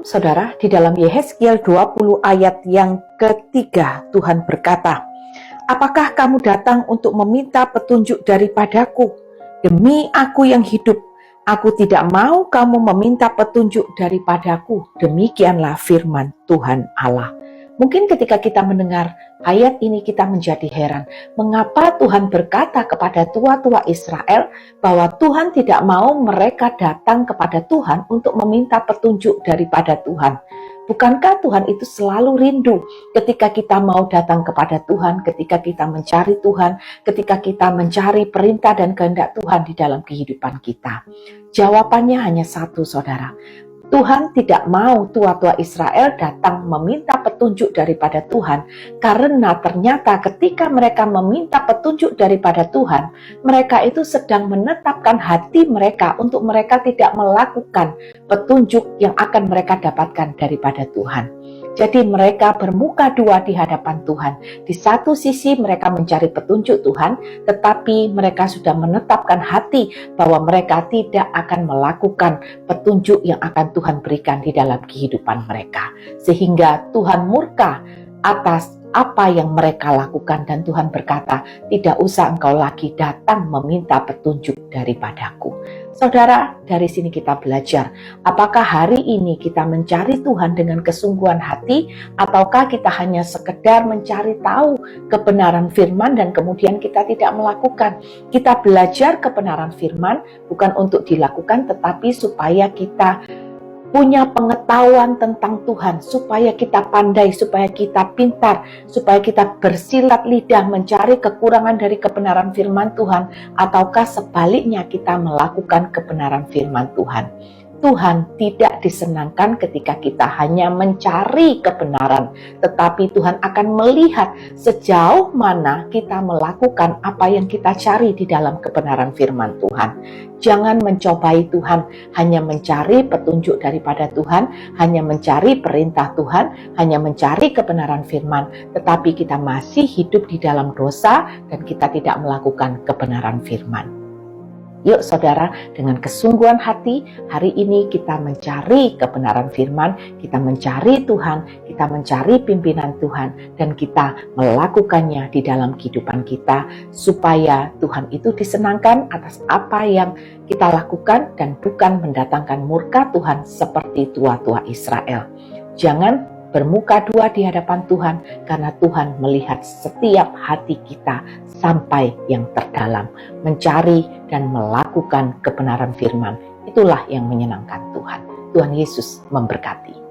saudara, di dalam Yehezkiel 20 ayat yang ketiga, Tuhan berkata, "Apakah kamu datang untuk meminta petunjuk daripadaku? Demi aku yang hidup, aku tidak mau kamu meminta petunjuk daripadaku." Demikianlah firman Tuhan Allah. Mungkin ketika kita mendengar ayat ini kita menjadi heran, mengapa Tuhan berkata kepada tua-tua Israel bahwa Tuhan tidak mau mereka datang kepada Tuhan untuk meminta petunjuk daripada Tuhan. Bukankah Tuhan itu selalu rindu ketika kita mau datang kepada Tuhan, ketika kita mencari Tuhan, ketika kita mencari perintah dan kehendak Tuhan di dalam kehidupan kita? Jawabannya hanya satu, saudara. Tuhan tidak mau tua-tua Israel datang meminta petunjuk daripada Tuhan, karena ternyata ketika mereka meminta petunjuk daripada Tuhan, mereka itu sedang menetapkan hati mereka untuk mereka tidak melakukan petunjuk yang akan mereka dapatkan daripada Tuhan. Jadi mereka bermuka dua di hadapan Tuhan. Di satu sisi mereka mencari petunjuk Tuhan, tetapi mereka sudah menetapkan hati bahwa mereka tidak akan melakukan petunjuk yang akan Tuhan berikan di dalam kehidupan mereka. Sehingga Tuhan murka atas apa yang mereka lakukan dan Tuhan berkata, "Tidak usah engkau lagi datang meminta petunjuk daripadaku." Saudara, dari sini kita belajar, apakah hari ini kita mencari Tuhan dengan kesungguhan hati, ataukah kita hanya sekedar mencari tahu kebenaran firman dan kemudian kita tidak melakukan. Kita belajar kebenaran firman bukan untuk dilakukan, tetapi supaya kita punya pengetahuan tentang Tuhan, supaya kita pandai, supaya kita pintar, supaya kita bersilat lidah mencari kekurangan dari kebenaran firman Tuhan, ataukah sebaliknya kita melakukan kebenaran firman Tuhan. Tuhan tidak disenangkan ketika kita hanya mencari kebenaran, tetapi Tuhan akan melihat sejauh mana kita melakukan apa yang kita cari di dalam kebenaran firman Tuhan. Jangan mencobai Tuhan, hanya mencari petunjuk daripada Tuhan, hanya mencari perintah Tuhan, hanya mencari kebenaran firman, tetapi kita masih hidup di dalam dosa dan kita tidak melakukan kebenaran firman. Yuk saudara, dengan kesungguhan hati, hari ini kita mencari kebenaran firman, kita mencari Tuhan, kita mencari pimpinan Tuhan, dan kita melakukannya di dalam kehidupan kita, supaya Tuhan itu disenangkan atas apa yang kita lakukan dan bukan mendatangkan murka Tuhan seperti tua-tua Israel. Jangan bermuka dua di hadapan Tuhan, karena Tuhan melihat setiap hati kita sampai yang terdalam, mencari dan melakukan kebenaran firman. Itulah yang menyenangkan Tuhan. Tuhan Yesus memberkati.